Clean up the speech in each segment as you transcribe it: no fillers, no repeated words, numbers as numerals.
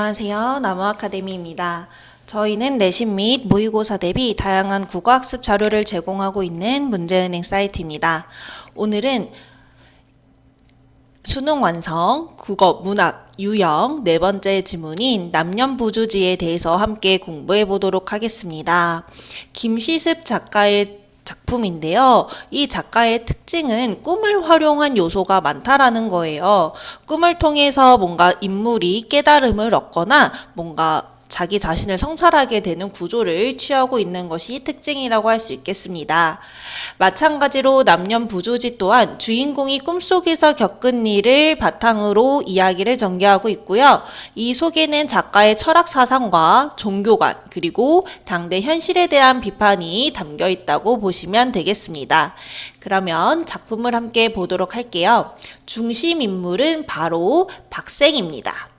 안녕하세요. 나무아카데미입니다. 저희는 내신 및 모의고사 대비 다양한 국어학습 자료를 제공하고 있는 문제은행 사이트입니다. 오늘은 수능 완성, 국어, 문학, 유형 네 번째 지문인 남녀부주지에 대해서 함께 공부해 보도록 하겠습니다. 김시습 작가의 작품인데요. 이 작가의 특징은 꿈을 활용한 요소가 많다라는 거예요. 꿈을 통해서 뭔가 인물이 깨달음을 얻거나 뭔가 자기 자신을 성찰하게 되는 구조를 취하고 있는 것이 특징이라고 할 수 있겠습니다. 마찬가지로 남녀부주지 또한 주인공이 꿈속에서 겪은 일을 바탕으로 이야기를 전개하고 있고요. 이 속에는 작가의 철학 사상과 종교관 그리고 당대 현실에 대한 비판이 담겨 있다고 보시면 되겠습니다. 그러면 작품을 함께 보도록 할게요. 중심 인물은 바로 박생입니다.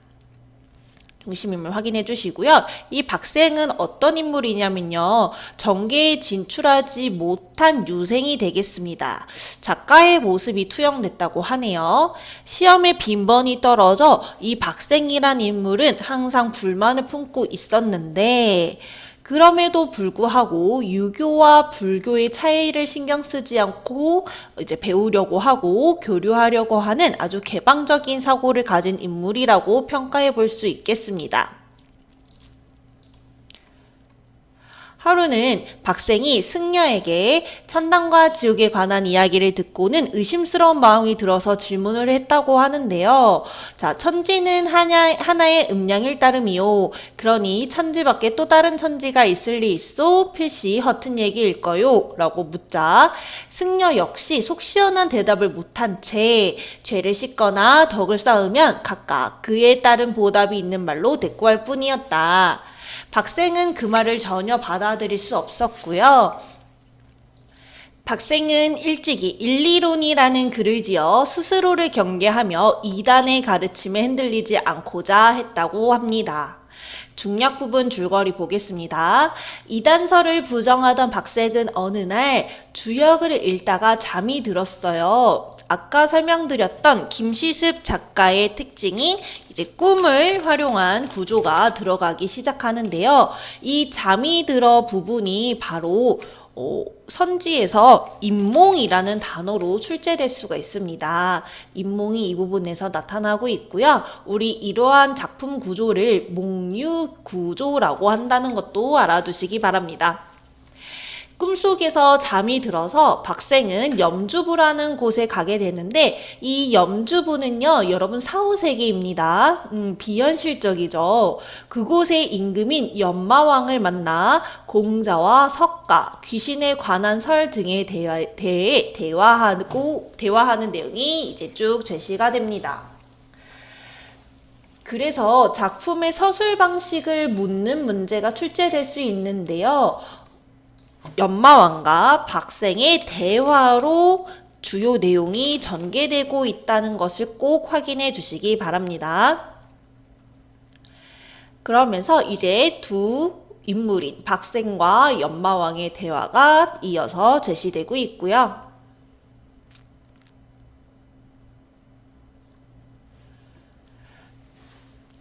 중심인물 확인해 주시고요. 이 박생은 어떤 인물이냐면요. 전개에 진출하지 못한 유생이 되겠습니다. 작가의 모습이 투영됐다고 하네요. 시험에 빈번히 떨어져 이 박생이란 인물은 항상 불만을 품고 있었는데 그럼에도 불구하고 유교와 불교의 차이를 신경 쓰지 않고 이제 배우려고 하고 교류하려고 하는 아주 개방적인 사고를 가진 인물이라고 평가해 볼 수 있겠습니다. 하루는 박생이 승려에게 천당과 지옥에 관한 이야기를 듣고는 의심스러운 마음이 들어서 질문을 했다고 하는데요. 자, 천지는 하나의 음량일 따름이요. 그러니 천지 밖에 또 다른 천지가 있을 리 있소? 필시 허튼 얘기일까요? 라고 묻자 승려 역시 속 시원한 대답을 못한 채 죄를 씻거나 덕을 쌓으면 각각 그에 따른 보답이 있는 말로 대꾸할 뿐이었다. 박생은 그 말을 전혀 받아들일 수 없었고요. 박생은 일찍이 일리론이라는 글을 지어 스스로를 경계하며 이단의 가르침에 흔들리지 않고자 했다고 합니다. 중략 부분 줄거리 보겠습니다. 이단설을 부정하던 박생은 어느 날 주역을 읽다가 잠이 들었어요. 아까 설명드렸던 김시습 작가의 특징인 이제 꿈을 활용한 구조가 들어가기 시작하는데요. 이 잠이 들어 부분이 바로 선지에서 인몽이라는 단어로 출제될 수가 있습니다. 인몽이 이 부분에서 나타나고 있고요. 우리 이러한 작품 구조를 몽유 구조라고 한다는 것도 알아두시기 바랍니다. 꿈속에서 잠이 들어서 박생은 염주부라는 곳에 가게 되는데 이 염주부는요 여러분 사후세계입니다. 비현실적이죠. 그곳의 임금인 연마왕을 만나 공자와 석가, 귀신에 관한 설 등에 대해 대화하는 내용이 이제 쭉 제시가 됩니다. 그래서 작품의 서술 방식을 묻는 문제가 출제될 수 있는데요. 연마왕과 박생의 대화로 주요 내용이 전개되고 있다는 것을 꼭 확인해 주시기 바랍니다. 그러면서 이제 두 인물인 박생과 연마왕의 대화가 이어서 제시되고 있고요.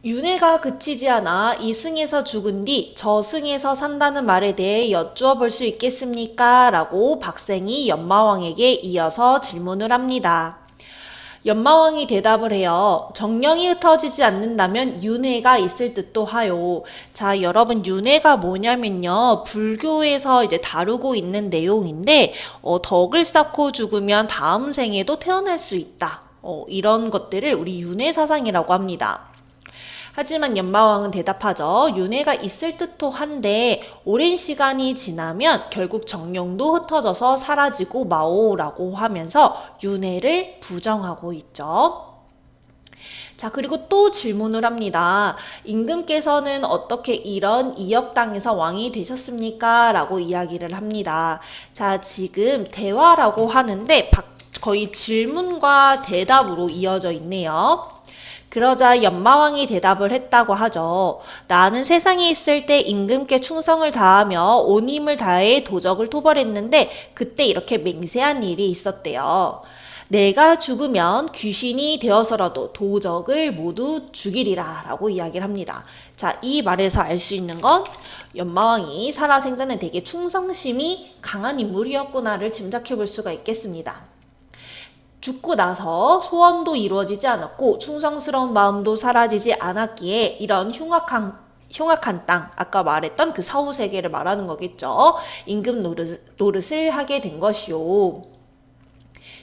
윤회가 그치지 않아 이 승에서 죽은 뒤 저 승에서 산다는 말에 대해 여쭈어 볼 수 있겠습니까? 라고 박생이 연마왕에게 이어서 질문을 합니다. 연마왕이 대답을 해요. 정령이 흩어지지 않는다면 윤회가 있을 듯도 하요. 자, 여러분 윤회가 뭐냐면요. 불교에서 이제 다루고 있는 내용인데 덕을 쌓고 죽으면 다음 생에도 태어날 수 있다. 이런 것들을 우리 윤회 사상이라고 합니다. 하지만 연마왕은 대답하죠. 윤회가 있을 듯도 한데 오랜 시간이 지나면 결국 정령도 흩어져서 사라지고 마오라고 하면서 윤회를 부정하고 있죠. 자, 그리고 또 질문을 합니다. 임금께서는 어떻게 이런 이역 땅에서 왕이 되셨습니까? 라고 이야기를 합니다. 자, 지금 대화라고 하는데 거의 질문과 대답으로 이어져 있네요. 그러자 연마왕이 대답을 했다고 하죠. 나는 세상에 있을 때 임금께 충성을 다하며 온 힘을 다해 도적을 토벌했는데 그때 이렇게 맹세한 일이 있었대요. 내가 죽으면 귀신이 되어서라도 도적을 모두 죽이리라 라고 이야기를 합니다. 자, 이 말에서 알 수 있는 건 연마왕이 살아생전에 되게 충성심이 강한 인물이었구나를 짐작해 볼 수가 있겠습니다. 죽고 나서 소원도 이루어지지 않았고 충성스러운 마음도 사라지지 않았기에 이런 흉악한 땅, 아까 말했던 그 사후세계를 말하는 거겠죠. 임금 노릇을 하게 된 것이요.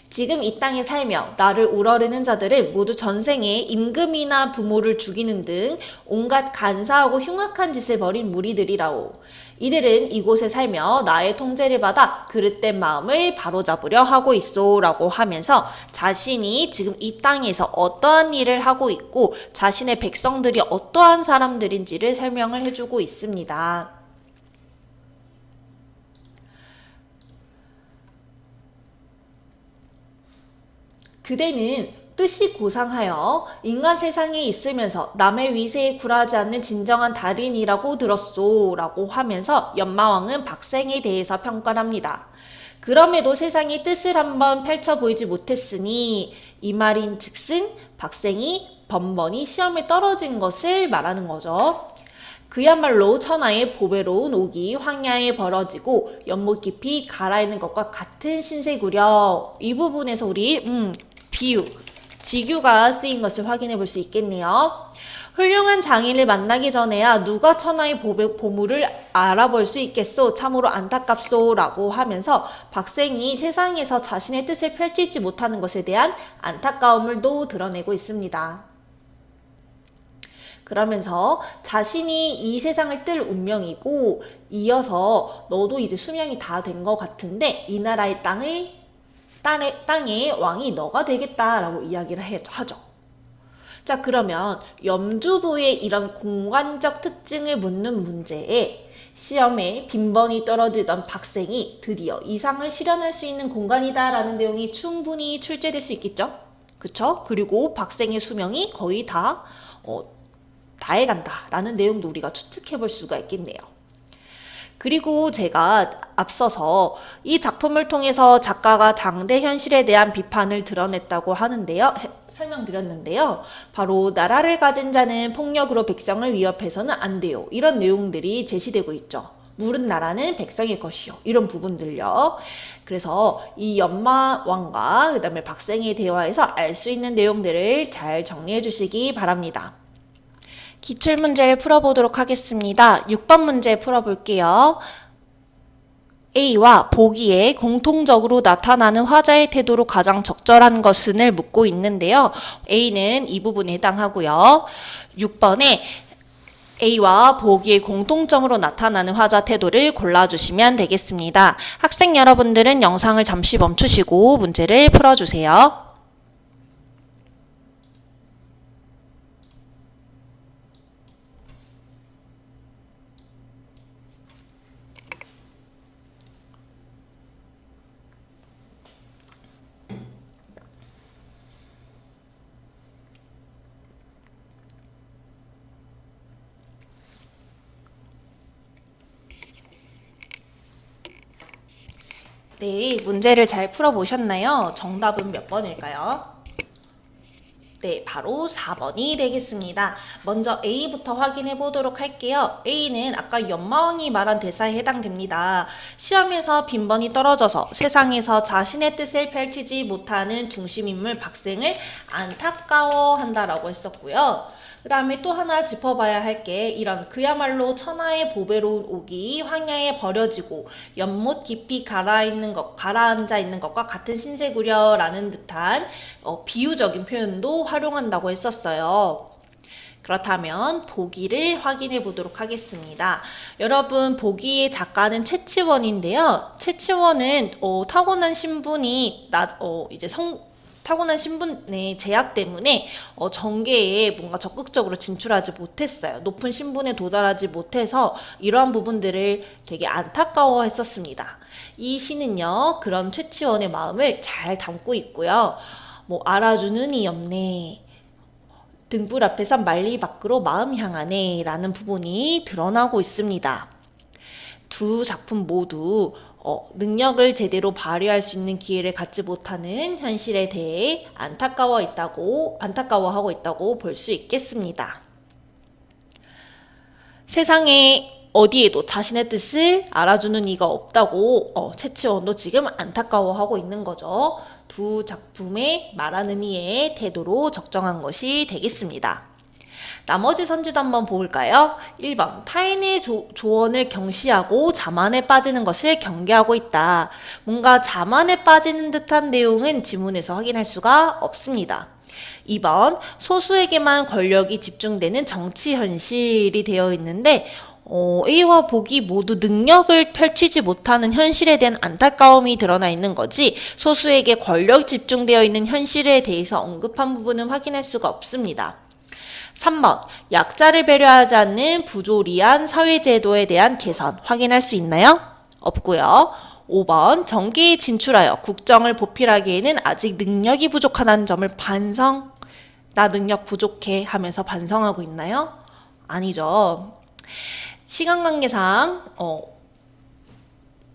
지금 이 땅에 살며 나를 우러르는 자들은 모두 전생에 임금이나 부모를 죽이는 등 온갖 간사하고 흉악한 짓을 벌인 무리들이라오. 이들은 이곳에 살며 나의 통제를 받아 그릇된 마음을 바로잡으려 하고 있소 라고 하면서 자신이 지금 이 땅에서 어떠한 일을 하고 있고 자신의 백성들이 어떠한 사람들인지를 설명을 해주고 있습니다. 그대는 뜻이 고상하여 인간 세상에 있으면서 남의 위세에 굴하지 않는 진정한 달인이라고 들었소 라고 하면서 연마왕은 박생에 대해서 평가를 합니다. 그럼에도 세상의 뜻을 한번 펼쳐 보이지 못했으니 이 말인 즉슨 박생이 번번이 시험에 떨어진 것을 말하는 거죠. 그야말로 천하의 보배로운 옥이 황야에 벌어지고 연못 깊이 갈아있는 것과 같은 신세구려. 이 부분에서 우리 비유, 직유가 쓰인 것을 확인해 볼 수 있겠네요. 훌륭한 장인을 만나기 전에야 누가 천하의 보물을 알아볼 수 있겠소? 참으로 안타깝소 라고 하면서 박생이 세상에서 자신의 뜻을 펼치지 못하는 것에 대한 안타까움을 또 드러내고 있습니다. 그러면서 자신이 이 세상을 뜰 운명이고 이어서 너도 이제 수명이 다 된 것 같은데 이 나라의 땅의 왕이 너가 되겠다라고 이야기를 하죠. 자, 그러면 염주부의 이런 공간적 특징을 묻는 문제에 시험에 빈번히 떨어지던 박생이 드디어 이상을 실현할 수 있는 공간이다라는 내용이 충분히 출제될 수 있겠죠? 그쵸? 그리고 박생의 수명이 거의 다 해간다라는 내용도 우리가 추측해 볼 수가 있겠네요. 그리고 제가 앞서서 이 작품을 통해서 작가가 당대 현실에 대한 비판을 드러냈다고 하는데요. 설명드렸는데요. 바로 나라를 가진 자는 폭력으로 백성을 위협해서는 안 돼요. 이런 내용들이 제시되고 있죠. 물은 나라는 백성의 것이요. 이런 부분들요. 그래서 이 연마왕과 그 다음에 박생의 대화에서 알 수 있는 내용들을 잘 정리해 주시기 바랍니다. 기출문제를 풀어보도록 하겠습니다. 6번 문제 풀어볼게요. A와 보기에 공통적으로 나타나는 화자의 태도로 가장 적절한 것은을 묻고 있는데요. A는 이 부분에 해당하고요. 6번에 A와 보기에 공통점으로 나타나는 화자 태도를 골라주시면 되겠습니다. 학생 여러분들은 영상을 잠시 멈추시고 문제를 풀어주세요. 네, 문제를 잘 풀어보셨나요? 정답은 몇 번일까요? 네, 바로 4번이 되겠습니다. 먼저 A부터 확인해 보도록 할게요. A는 아까 연마왕이 말한 대사에 해당됩니다. 시험에서 빈번히 떨어져서 세상에서 자신의 뜻을 펼치지 못하는 중심인물 박생을 안타까워한다라고 했었고요. 그 다음에 또 하나 짚어봐야 할 게 이런 그야말로 천하의 보배로운 옥이 황야에 버려지고 연못 깊이 가라앉아 있는 것과 같은 신세구려 라는 듯한 비유적인 표현도 활용한다고 했었어요. 그렇다면 보기를 확인해 보도록 하겠습니다. 여러분, 보기의 작가는 최치원인데요. 최치원은 타고난 신분이 타고난 신분의 제약 때문에 정계에 뭔가 적극적으로 진출하지 못했어요. 높은 신분에 도달하지 못해서 이러한 부분들을 되게 안타까워했었습니다. 이 시는요, 그런 최치원의 마음을 잘 담고 있고요. 알아주는 이 없네. 등불 앞에서 말리 밖으로 마음 향하네 라는 부분이 드러나고 있습니다. 두 작품 모두 능력을 제대로 발휘할 수 있는 기회를 갖지 못하는 현실에 대해 안타까워하고 있다고 볼 수 있겠습니다. 세상에 어디에도 자신의 뜻을 알아주는 이가 없다고 채치원도 지금 안타까워하고 있는 거죠. 두 작품에 말하는 이의 태도로 적정한 것이 되겠습니다. 나머지 선지도 한번 볼까요? 1번 타인의 조언을 경시하고 자만에 빠지는 것을 경계하고 있다. 뭔가 자만에 빠지는 듯한 내용은 지문에서 확인할 수가 없습니다. 2번 소수에게만 권력이 집중되는 정치 현실이 되어 있는데 A와 복이 모두 능력을 펼치지 못하는 현실에 대한 안타까움이 드러나 있는 거지 소수에게 권력이 집중되어 있는 현실에 대해서 언급한 부분은 확인할 수가 없습니다. 3번 약자를 배려하지 않는 부조리한 사회제도에 대한 개선 확인할 수 있나요? 없고요. 5번 정계에 진출하여 국정을 보필하기에는 아직 능력이 부족하다는 점을 나 능력 부족해 하면서 반성하고 있나요? 아니죠. 시간 관계상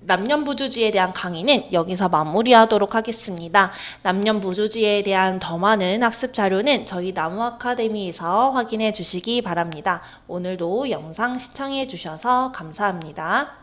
남녀부주지에 대한 강의는 여기서 마무리하도록 하겠습니다. 남녀부주지에 대한 더 많은 학습 자료는 저희 나무 아카데미에서 확인해 주시기 바랍니다. 오늘도 영상 시청해 주셔서 감사합니다.